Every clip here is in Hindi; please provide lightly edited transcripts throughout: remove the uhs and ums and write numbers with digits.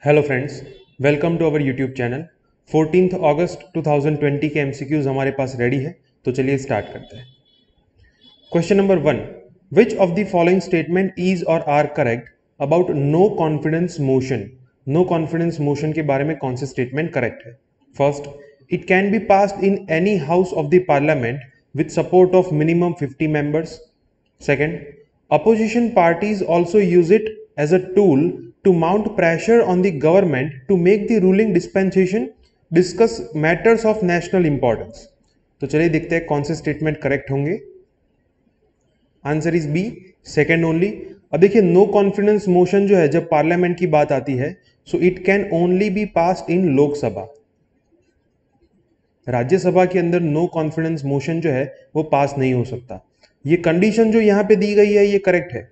Hello friends, welcome to our YouTube channel. 14 अगस्त 2020 के एमसीक्यूज हमारे पास रेडी है, तो चलिए स्टार्ट करते हैं। Question number 1, which of the following statement is और are correct about no confidence motion. No confidence motion के बारे में कौन से स्टेटमेंट करेक्ट है? First, it can be passed in any house of the parliament with support of minimum 50 members. Second, opposition parties also use it as a tool to mount pressure on the government to make the ruling dispensation discuss matters of national importance. तो चलिए देखते हैं कौन से स्टेटमेंट करेक्ट होंगे। Answer is B, second only. अब देखिए, नो कॉन्फिडेंस मोशन जो है जब पार्लियामेंट की बात आती है, so it can only B passed इन लोकसभा। राज्यसभा के अंदर नो कॉन्फिडेंस मोशन जो है वो पास नहीं हो सकता। ये कंडीशन जो यहां पे दी गई है ये करेक्ट है,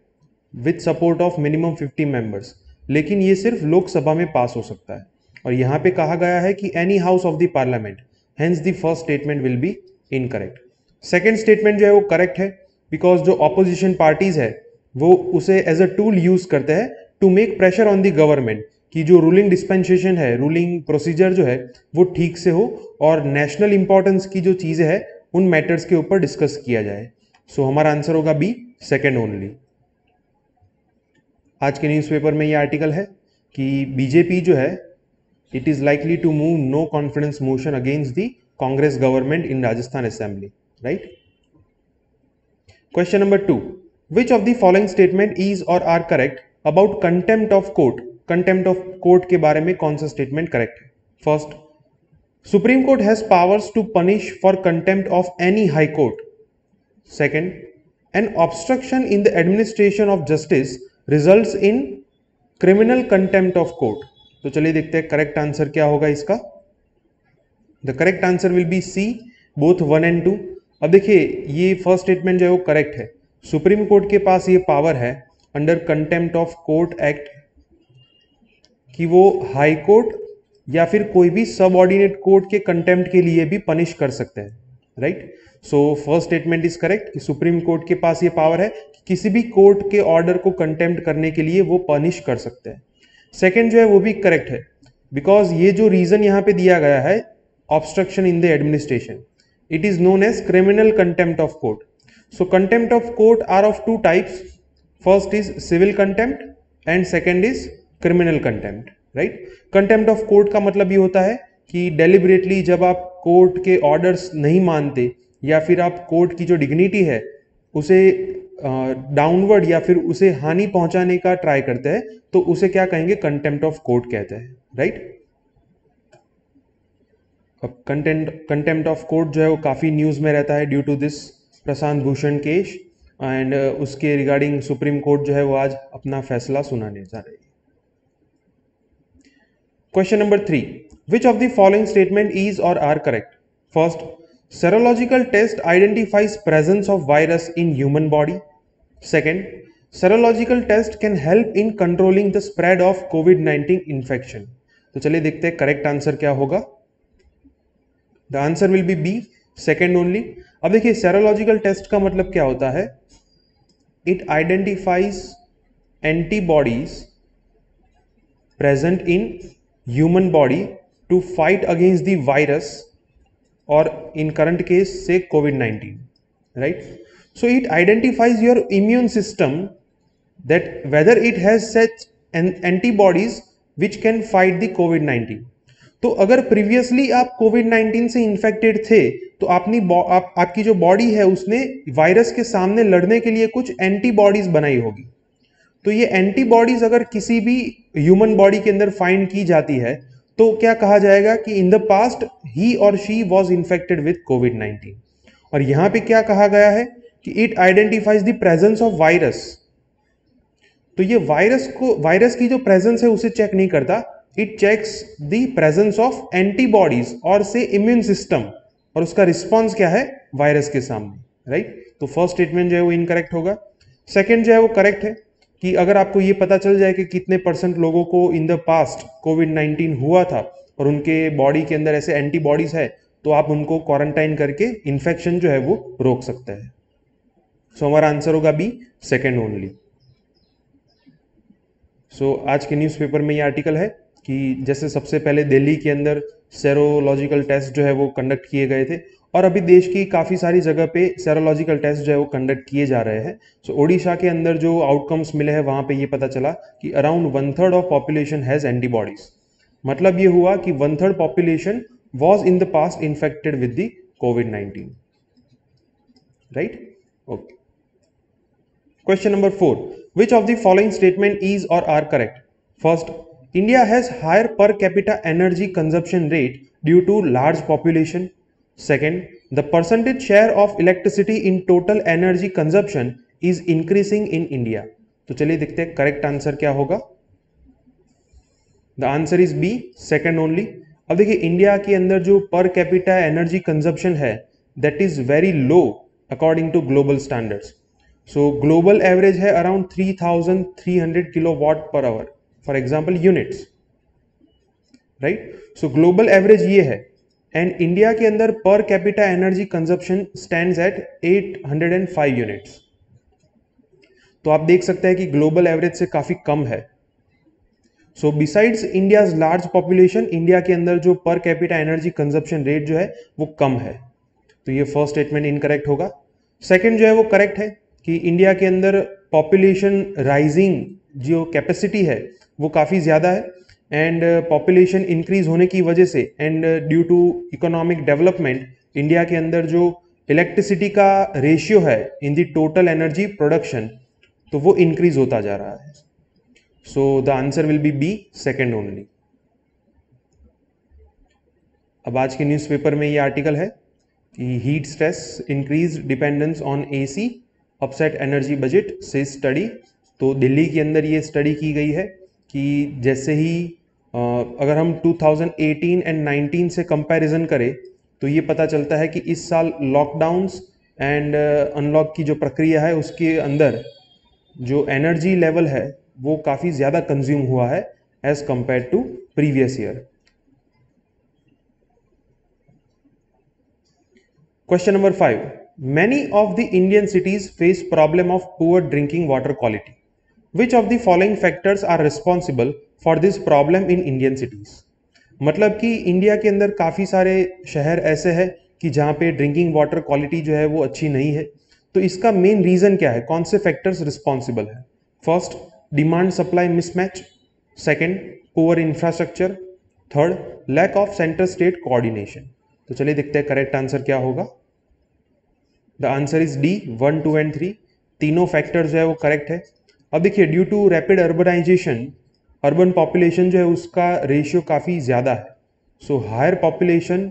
with support of minimum 50 members, लेकिन ये सिर्फ लोकसभा में पास हो सकता है। और यहां पे कहा गया है कि any house of the parliament, hence the first statement will be incorrect. Second statement जो है वो करेक्ट है, बिकॉज जो ऑपोजिशन पार्टीज है वो उसे एज अ टूल यूज करते हैं to make pressure on the government कि जो रूलिंग डिस्पेंसेशन है, रूलिंग प्रोसीजर जो है वो ठीक से हो और नेशनल इंपॉर्टेंस की जो चीजें है उन मैटर्स के ऊपर डिस्कस किया जाए। सो हमारा आंसर होगा बी, सेकेंड ओनली। आज के न्यूज़पेपर में ये आर्टिकल है कि बीजेपी जो है it is likely to move no confidence motion against the Congress government in Rajasthan assembly, right. Question number 2, which of the following statement is और are correct about contempt of court. Contempt of court के बारे में कौन सा स्टेटमेंट करेक्ट है? First, supreme court has powers to punish for contempt of any high court. Second, an obstruction in the administration of justice results in criminal contempt of court. तो चलिए देखते हैं करेक्ट आंसर क्या होगा इसका। The correct answer will be C, both 1 and 2। अब देखिए, ये फर्स्ट स्टेटमेंट जो है वो करेक्ट है। सुप्रीम कोर्ट के पास ये पावर है under contempt of court act कि वो हाई कोर्ट या फिर कोई भी सब ऑर्डिनेट कोर्ट के कंटेम्प्ट के लिए भी पनिश कर सकते हैं, right. So first statement is correct कि सुप्रीम कोर्ट के पास ये पावर है कि किसी भी कोर्ट के ऑर्डर को कंटेम्प्ट करने के लिए वो पनिश कर सकते हैं। सेकंड जो है वो भी करेक्ट है, बिकॉज ये जो रीजन यहां पे दिया गया है, obstruction in the administration, it is known as criminal contempt of court. So contempt of court are of two types. First is civil contempt and second is criminal contempt, right. Contempt of court का मतलब ये होता है कि डेलिबरेटली जब आप कोर्ट के ऑर्डर्स नहीं मानते या फिर आप कोर्ट की जो डिग्निटी है उसे डाउनवर्ड या फिर उसे हानि पहुंचाने का ट्राई करते हैं, तो उसे क्या कहेंगे? कंटेम्प्ट ऑफ कोर्ट कहते हैं, राइट। अब कंटेम्प्ट ऑफ कोर्ट जो है वो काफी न्यूज में रहता है due to this Prashant Bhushan case, and उसके रिगार्डिंग सुप्रीम कोर्ट जो है वो आज अपना फैसला सुनाने जा रही है। Question number 3, which of the following statement is और are correct? First, serological test identifies presence of virus in human body. Second, serological test can help in controlling the spread of COVID-19 infection. तो चलिए देखते हैं करेक्ट आंसर क्या होगा। The answer will be B, second only. अब देखिए, सेरोलॉजिकल टेस्ट का मतलब क्या होता है? It identifies antibodies present in human body to fight against the virus, or in current case say COVID-19, right? So it identifies your immune system that whether it has such antibodies which can fight the COVID-19. तो अगर प्रीवियसली आप कोविड-19 से इन्फेक्टेड थे तो आपकी जो बॉडी है उसने वायरस के सामने लड़ने के लिए कुछ एंटीबॉडीज बनाई होगी। तो ये एंटीबॉडीज अगर किसी भी ह्यूमन बॉडी के अंदर फाइंड की जाती है तो क्या कहा जाएगा कि इन द पास्ट ही और शी वॉज इन्फेक्टेड विथ कोविड-19। और यहां पे क्या कहा गया है कि it identifies the presence of virus. तो ये वायरस की जो प्रेजेंस है उसे चेक नहीं करता, it checks the presence of antibodies और से इम्यून सिस्टम, और उसका रिस्पॉन्स क्या है? वायरस के सामने, राइट। तो फर्स्ट स्टेटमेंट जो है वो इनकरेक्ट होगा। सेकेंड जो है वो करेक्ट है कि अगर आपको ये पता चल जाए कि कितने % लोगों को इन द पास्ट कोविड-19 हुआ था और उनके बॉडी के अंदर ऐसे एंटीबॉडीज है, तो आप उनको क्वारंटाइन करके इन्फेक्शन जो है वो रोक सकते हैं। सो हमारा आंसर होगा बी, सेकेंड ओनली। सो आज के न्यूज़पेपर में ये आर्टिकल है कि जैसे सबसे पहले दिल्ली के अंदर सेरोलॉजिकल टेस्ट जो है वो कंडक्ट किए गए थे, और अभी देश की काफ़ी सारी जगह पे सेरोलॉजिकल टेस्ट जो है वो कंडक्ट किए जा रहे हैं। सो ओडिशा के अंदर जो आउटकम्स मिले हैं वहाँ पे ये पता चला कि around 1/3 of population has antibodies. मतलब ये हुआ कि 1/3 population was in the past infected with the COVID-19, right? Okay. Question number 4. Which of the following statement is or are correct? First, India has higher per capita energy consumption rate due to large population. Second, the percentage share of electricity in total energy consumption is increasing in India. तो चलिए देखते हैं करेक्ट आंसर क्या होगा। The answer is B, second only. अब देखिए इंडिया के अंदर जो पर कैपिटा एनर्जी कंजप्शन है that is very low according to global standards. So global average है around 3300 kilowatt per hour for example units, right? So global average ये है, एंड इंडिया के अंदर per capita energy consumption stands at 805 units. तो आप देख सकते हैं कि ग्लोबल एवरेज से काफी कम है। So besides India's large population, India के अंदर जो per capita energy consumption rate जो है वो कम है। तो ये फर्स्ट स्टेटमेंट इनकरेक्ट होगा। सेकंड जो है वो करेक्ट है कि इंडिया के अंदर पॉपुलेशन राइजिंग जो कैपेसिटी है वो काफ़ी ज़्यादा है, एंड पॉपुलेशन इंक्रीज होने की वजह से and due to economic development India के अंदर जो इलेक्ट्रिसिटी का रेशियो है in the total energy production तो वो इंक्रीज होता जा रहा है। So the answer will be B, second only. अब आज के न्यूज़पेपर में ये आर्टिकल है कि heat stress increase dependence on AC upset energy budget से स्टडी। तो दिल्ली के अंदर ये स्टडी की गई है कि जैसे ही अगर हम 2018 एंड 19 से कंपैरिजन करें तो ये पता चलता है कि इस साल लॉकडाउन्स एंड अनलॉक की जो प्रक्रिया है उसके अंदर जो एनर्जी लेवल है वो काफ़ी ज़्यादा कंज्यूम हुआ है as compare to previous year. Question number 5. Many of the Indian cities face problem of poor drinking water quality. Which of the following factors are responsible for this problem in Indian cities? मतलब कि इंडिया के अंदर काफ़ी सारे शहर ऐसे हैं कि जहाँ पे ड्रिंकिंग वाटर क्वालिटी जो है वो अच्छी नहीं है। तो इसका मेन रीज़न क्या है, कौन से फैक्टर्स रिस्पॉन्सिबल है? First, demand supply mismatch. Second, poor infrastructure. Third, lack of centre state coordination. तो चलिए देखते हैं करेक्ट आंसर क्या होगा। The answer is D, 1, 2 and 3। तीनों फैक्टर जो है वो करेक्ट है। अब देखिए due to rapid urbanisation urban population जो है उसका रेशियो काफ़ी ज़्यादा है। So higher population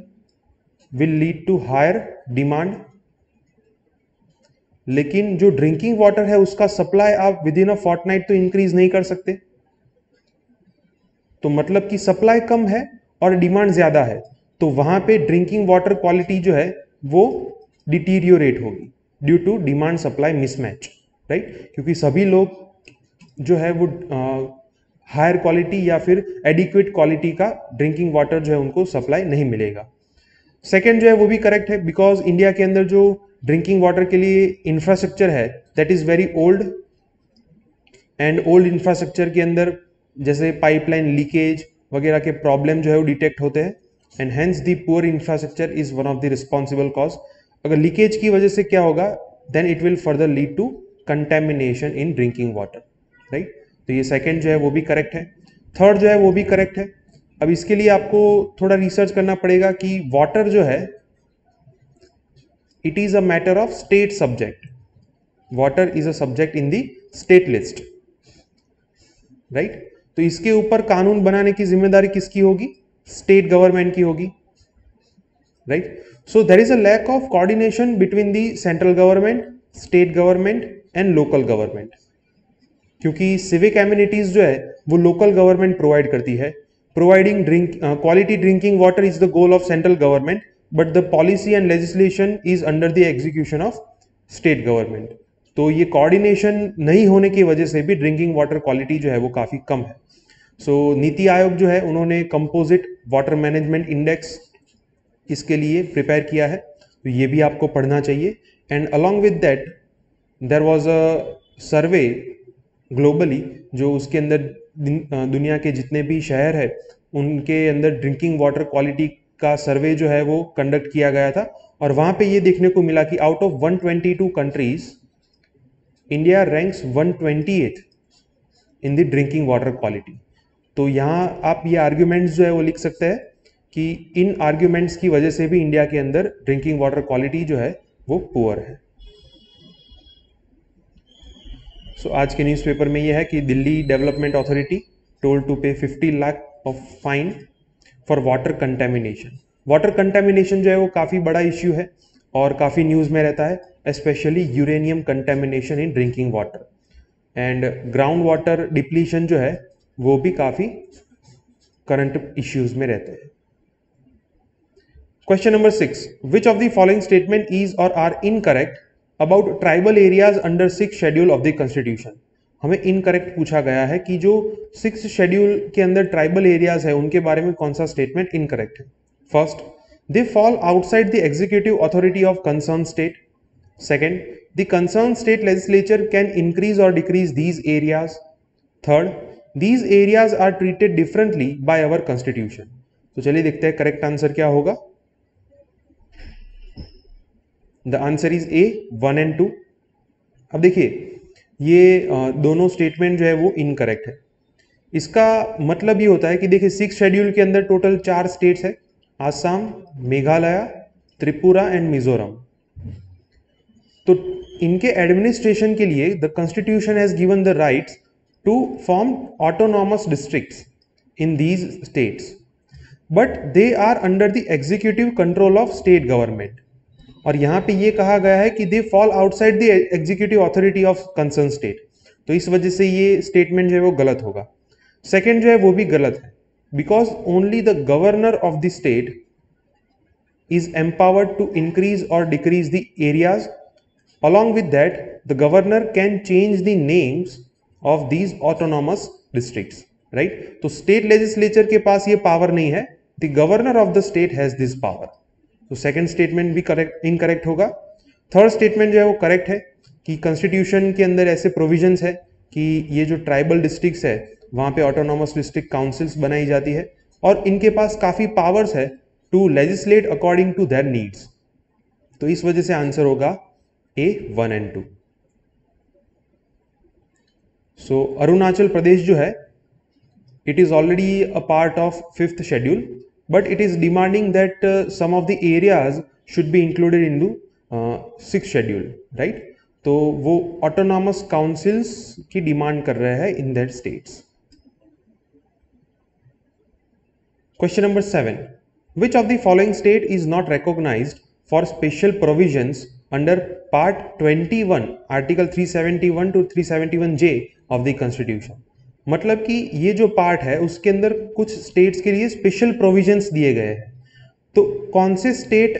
will lead to higher demand, लेकिन जो ड्रिंकिंग वाटर है उसका सप्लाई आप विद इन अ फोर्टनाइट तो इंक्रीज नहीं कर सकते। तो मतलब कि सप्लाई कम है और डिमांड ज़्यादा है, तो वहाँ पे ड्रिंकिंग वाटर क्वालिटी जो है वो डिटीरियोरेट होगी due to demand supply mismatch, right? क्योंकि सभी लोग जो है वो हायर क्वालिटी या फिर एडिक्वेट क्वालिटी का ड्रिंकिंग वाटर जो है उनको सप्लाई नहीं मिलेगा। सेकेंड जो है वो भी करेक्ट है, बिकॉज इंडिया के अंदर जो ड्रिंकिंग वाटर के लिए इंफ्रास्ट्रक्चर है that is very old, and old infrastructure के अंदर जैसे पाइपलाइन लीकेज वगैरह के प्रॉब्लम जो है वो डिटेक्ट होते हैं, and hence the poor infrastructure is one of the responsible cause. अगर लीकेज की वजह से क्या होगा, then it will further lead to contamination in drinking water, right? तो ये सेकेंड जो है वो भी करेक्ट है। थर्ड जो है वो भी करेक्ट है। अब इसके लिए आपको थोड़ा रिसर्च करना पड़ेगा कि वाटर जो है it is a matter of state subject. Water is a subject in the state list, right? तो इसके ऊपर कानून बनाने की जिम्मेदारी किसकी होगी? स्टेट गवर्नमेंट की होगी, right? So there is a lack of coordination between the central government, state government and local government, क्योंकि सिविक एमिनिटीज जो है वो लोकल गवर्नमेंट प्रोवाइड करती है। Providing quality drinking water is the goal of central government, but the policy and legislation is under the execution of state government. तो ये कोऑर्डिनेशन नहीं होने की वजह से भी ड्रिंकिंग वाटर क्वालिटी जो है वो काफ़ी कम है। सो नीति आयोग जो है उन्होंने कंपोजिट वाटर मैनेजमेंट इंडेक्स इसके लिए प्रिपेयर किया है, तो ये भी आपको पढ़ना चाहिए। And along with that there was a survey globally जो उसके अंदर दुनिया के जितने भी शहर है उनके अंदर ड्रिंकिंग वाटर क्वालिटी का सर्वे जो है वो कंडक्ट किया गया था, और वहां पे ये देखने को मिला कि out of 122 countries India ranks 128 in the drinking water quality. तो यहाँ आप ये आर्ग्यूमेंट्स जो है वो लिख सकते हैं कि इन आर्ग्यूमेंट्स की वजह से भी इंडिया के अंदर ड्रिंकिंग वाटर क्वालिटी जो है वो पुअर है। सो आज के न्यूज़पेपर में यह है कि Delhi Development Authority told to pay 50 lakh of fine for water contamination. Water contamination जो है वो काफ़ी बड़ा इश्यू है और काफ़ी न्यूज़ में रहता है, specially uranium contamination in drinking water, and ground water depletion जो है वो भी काफ़ी करंट इश्यूज में रहते हैं। Question number 6, which of the following statement is और are incorrect about tribal areas under 6th schedule of the constitution. हमें इनकरेक्ट पूछा गया है कि जो 6th शेड्यूल के अंदर ट्राइबल एरियाज है उनके बारे में कौन सा स्टेटमेंट इनकरेक्ट है। First, they fall outside the executive authority of concern state. Second, the concern state legislature can increase और decrease these areas. Third, these areas are treated differently by our constitution. तो चलिए देखते हैं करेक्ट आंसर क्या होगा। The answer is A 1 and 2। अब देखिए ये दोनों स्टेटमेंट जो है वो इनकरेक्ट है। इसका मतलब ये होता है कि देखिए 6th शेड्यूल के अंदर टोटल 4 स्टेट्स है, आसाम, मेघालय, त्रिपुरा एंड मिजोरम। तो इनके एडमिनिस्ट्रेशन के लिए the constitution has given the rights to form autonomous districts in these states, but they are under the executive control of state government. और यहां पे ये कहा गया है कि they fall outside the executive authority of concern state, तो इस वजह से ये स्टेटमेंट जो है वो गलत होगा। सेकंड जो है वो भी गलत है, because only the governor of the state is empowered to increase or decrease the areas. Along with that, the governor can change the names of these autonomous districts, right? तो state legislature के पास ये power नहीं है, the governor of the state has this power. तो second statement भी correct incorrect होगा। third statement जो है वो correct है कि constitution के अंदर ऐसे provisions है कि ये जो tribal districts है वहाँ पे autonomous district councils बनाई जाती है और इनके पास काफ़ी powers है to legislate according to their needs। तो इस वजह से आंसर होगा ए 1 and 2। सो अरुणाचल प्रदेश जो है it is already a part of 5th schedule, but it is demanding that some of the areas should be included in the 6th schedule, right? तो वो ऑटोनॉमस काउंसिल्स की डिमांड कर रहे हैं in that states. Question number 7, which of the following state is not recognized for special provisions under part 21 article 371 to 371J of the constitution। मतलब कि ये जो पार्ट है उसके अंदर कुछ स्टेट्स के लिए स्पेशल प्रोविजंस दिए गए हैं। तो कौन सा स्टेट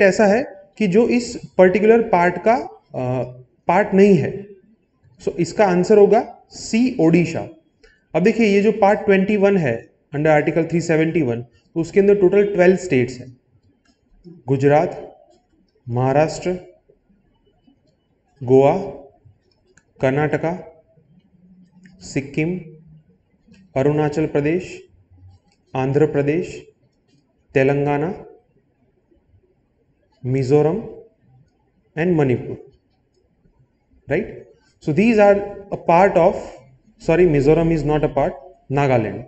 ऐसा है कि जो इस पर्टिकुलर पार्ट का पार्ट नहीं है। सो इसका आंसर होगा सी, ओडिशा। अब देखिए ये जो पार्ट 21 है अंडर आर्टिकल 371, तो उसके अंदर टोटल 12 स्टेट्स हैं, Gujarat, Maharashtra, Goa, Karnataka, Sikkim, Arunachal Pradesh, Andhra Pradesh, Telangana, Mizoram and Manipur, right? So these are a part of, sorry Mizoram is not a part, Nagaland.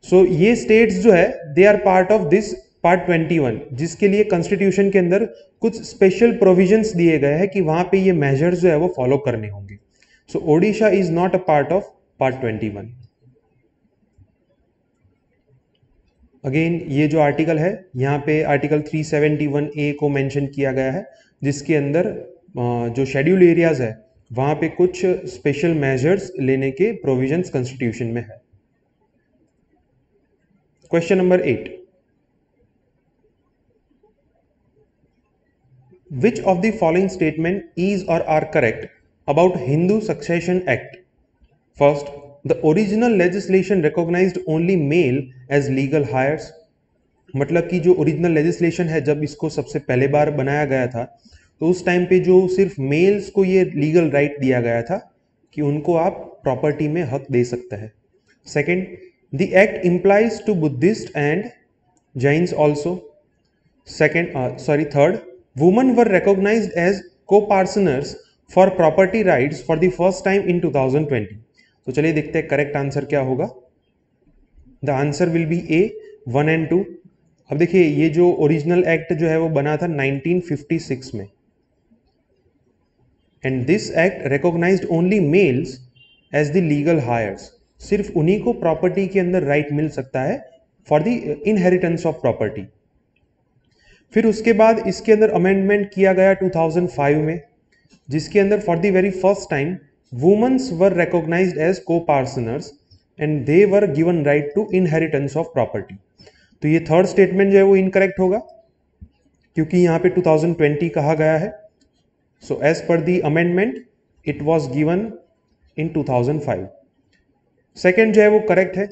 So ये स्टेट्स जो है they are part of this part 21, जिसके लिए कॉन्स्टिट्यूशन के अंदर कुछ स्पेशल प्रोविजंस दिए गए हैं कि वहां पे ये मेजर्स जो है वो फॉलो करने होंगे। So Odisha is not a part of part 21। Again ये जो आर्टिकल है यहाँ पे आर्टिकल 371A को मेंशन किया गया है, जिसके अंदर जो शेड्यूल एरियाज है वहां पे कुछ स्पेशल मेजर्स लेने के प्रोविजंस कॉन्स्टिट्यूशन में है। Question number 8, which of the following statement is or are correct about Hindu Succession Act? First, the original legislation recognized only male as legal heirs। मतलब कि जो ओरिजिनल लेजिस्लेशन है जब इसको सबसे पहले बार बनाया गया था तो उस टाइम पे जो सिर्फ मेल्स को ये लीगल राइट दिया गया था कि उनको आप प्रॉपर्टी में हक दे सकते हैं। Second, the act implies to Buddhist and Jains also. Third, women were recognised as co-parceners for property rights for the first time in 2020। तो चलिए देखते हैं करेक्ट आंसर क्या होगा। The answer will be A 1 and 2। अब देखिए ये जो ओरिजिनल एक्ट जो है वो बना था 1956 में, and this act recognised only males as the legal heirs. सिर्फ उन्हीं को प्रॉपर्टी के अंदर राइट मिल सकता है for the inheritance of property. फिर उसके बाद इसके अंदर अमेंडमेंट किया गया 2005 में, जिसके अंदर for the very first time womens were recognised as co-parceners and they were given right to inheritance of property. तो ये थर्ड स्टेटमेंट जो है वो इनकरेक्ट होगा, क्योंकि यहाँ पे 2020 कहा गया है। So as per the amendment it was given in 2005। Second जो है वो करेक्ट है,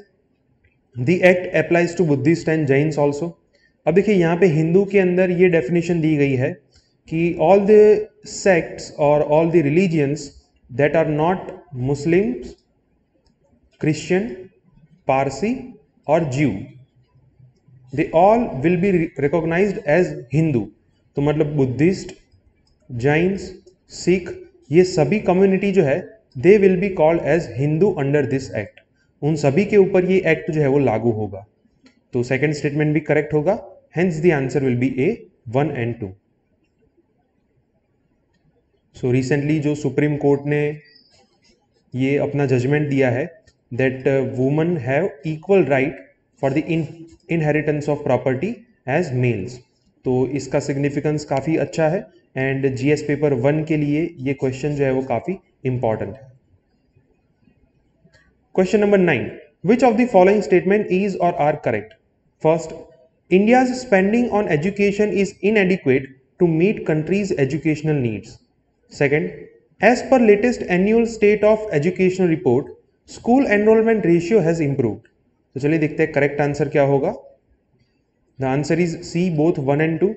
the act applies to Buddhist and Jains also. अब देखिए यहाँ पे हिंदू के अंदर ये डेफिनेशन दी गई है कि ऑल द सेक्ट्स और all the religions that are not Muslims, Christian, Parsi और Jew, they all will be recognised as Hindu. तो मतलब बुद्धिस्ट, जैन्स, सिख, ये सभी कम्युनिटी जो है they will be called as Hindu under this act. उन सभी के ऊपर ये एक्ट जो है वो लागू होगा। तो सेकंड स्टेटमेंट भी करेक्ट होगा, hence the answer will be A 1 and 2। So recently जो सुप्रीम कोर्ट ने ये अपना जजमेंट दिया है that women have equal right for the inheritance of property as males. तो इसका सिग्निफिकेंस काफ़ी अच्छा है एंड जीएस पेपर 1 के लिए ये क्वेश्चन जो है वो काफ़ी इंपॉर्टेंट है। Question number 9, which of the following statement is और are correct? First, India's spending on education is inadequate to meet country's educational needs. Second, as per latest annual state of educational report, school enrollment ratio has improved. तो चलिए देखते हैं करेक्ट आंसर क्या होगा। The answer is C both 1 and 2।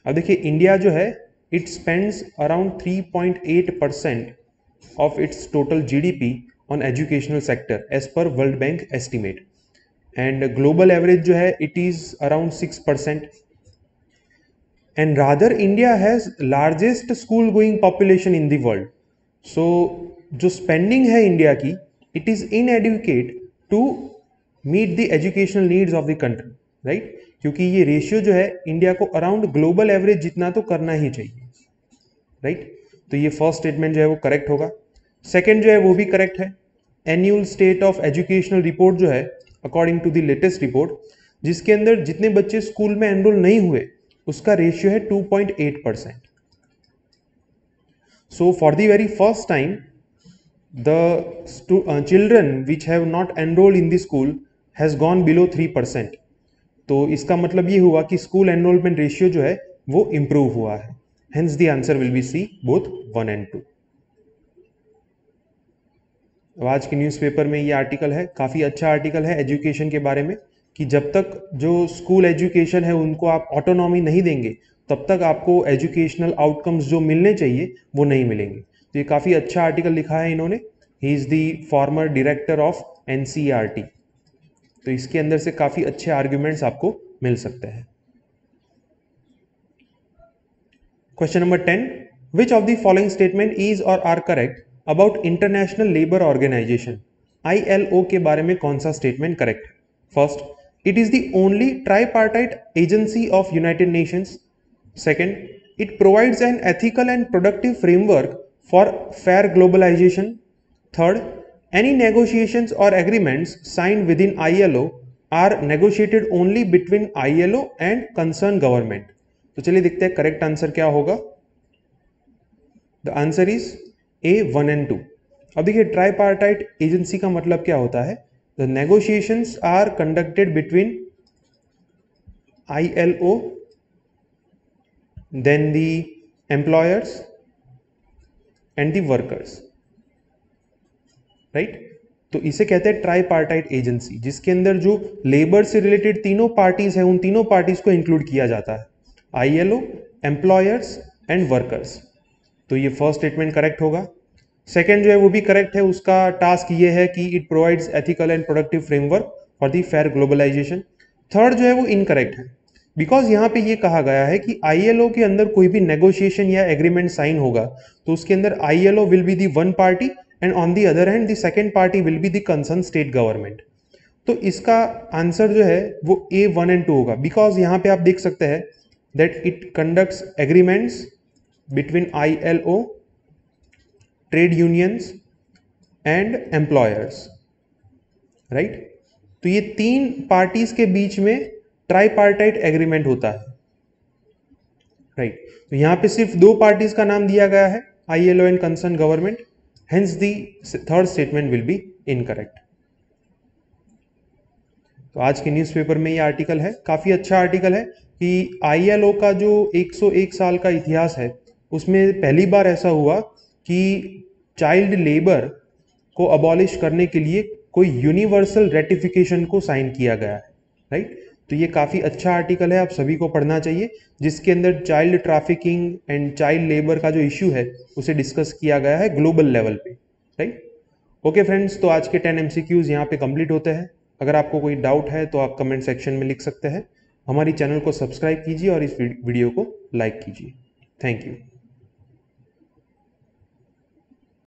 अब देखिए इंडिया जो है it spends around 3.8% of its total GDP on educational sector as per World Bank estimate, and global average जो है it is around 6%। And rather India has largest school going population in the world. So जो spending है इंडिया की it is inadequate to meet the educational needs of the country, right? क्योंकि ये रेशियो जो है इंडिया को अराउंड ग्लोबल एवरेज जितना तो करना ही चाहिए, राइट? तो ये फर्स्ट स्टेटमेंट जो है वो करेक्ट होगा। सेकेंड जो है वो भी करेक्ट है। Annual state of educational report जो है according to the latest report, जिसके अंदर जितने बच्चे स्कूल में एनरोल नहीं हुए उसका रेशियो है 2.8%। So for the very first time the children which have not enrolled in the school has gone below 3%। तो इसका मतलब ये हुआ कि स्कूल एनरोलमेंट रेशियो जो है वो इंप्रूव हुआ है, hence the answer will be C both 1 and 2। आज के न्यूज़पेपर में ये आर्टिकल है, काफ़ी अच्छा आर्टिकल है एजुकेशन के बारे में, कि जब तक जो स्कूल एजुकेशन है उनको आप ऑटोनॉमी नहीं देंगे तब तक आपको एजुकेशनल आउटकम्स जो मिलने चाहिए वो नहीं मिलेंगे। तो ये काफ़ी अच्छा आर्टिकल लिखा है इन्होंने। He is the former director of NCERT. तो इसके अंदर से काफ़ी अच्छे आर्ग्यूमेंट्स आपको मिल सकते हैं। Question number 10, which of the following statement is और are correct about international labour organisation? ILO के बारे में कौन सा स्टेटमेंट करेक्ट है? First, it is the only tripartite agency of United Nations. Second, it provides an ethical and productive framework for fair globalization. Third, any negotiations or agreements signed within ILO are negotiated only between ILO and concerned government. तो चलिए देखते हैं करेक्ट आंसर क्या होगा। The answer is A 1 and 2। अब देखिए ट्राईपार्टाइट एजेंसी का मतलब क्या होता है? The negotiations are conducted between ILO, then the employers and the workers, right? तो इसे कहते हैं ट्राईपार्टाइट एजेंसी, जिसके अंदर जो लेबर से रिलेटेड तीनों पार्टीज हैं उन तीनों पार्टीज को इंक्लूड किया जाता है, ILO, एम्प्लॉयर्स एंड वर्कर्स। तो ये फर्स्ट स्टेटमेंट करेक्ट होगा। सेकेंड जो है वो भी करेक्ट है, उसका टास्क ये है कि it provides ethical and productive framework for the fair globalisation. Third जो है वो इनकरेक्ट है, बिकॉज यहाँ पे ये कहा गया है कि आईएलओ के अंदर कोई भी नेगोशिएशन या एग्रीमेंट साइन होगा तो उसके अंदर ILO will be the one party and on the other hand the second party will be the concern state government. तो इसका आंसर जो है वो A1 एंड 2 होगा, बिकॉज यहाँ पे आप देख सकते हैं that it conducts agreements between ILO, trade unions and employers, right. तो ये तीन पार्टीज के बीच में ट्राईपार्टाइट एग्रीमेंट होता है, राइट। तो यहां पे सिर्फ दो पार्टीज का नाम दिया गया है, ILO and concern government, hence the third statement will be incorrect. तो आज के न्यूज़पेपर में ये आर्टिकल है, काफी अच्छा आर्टिकल है कि आईएलओ का जो 101 साल का इतिहास है उसमें पहली बार ऐसा हुआ कि चाइल्ड लेबर को अबॉलिश करने के लिए कोई यूनिवर्सल रेटिफिकेशन को साइन किया गया है, राइट। तो ये काफ़ी अच्छा आर्टिकल है, आप सभी को पढ़ना चाहिए, जिसके अंदर child trafficking and child labour का जो इश्यू है उसे डिस्कस किया गया है ग्लोबल लेवल पे, राइट। ओके फ्रेंड्स, तो आज के 10 MCQs यहाँ पे कंप्लीट होते हैं। अगर आपको कोई डाउट है तो आप कमेंट सेक्शन में लिख सकते हैं। हमारी चैनल को सब्सक्राइब कीजिए और इस वीडियो को लाइक कीजिए। Thank you.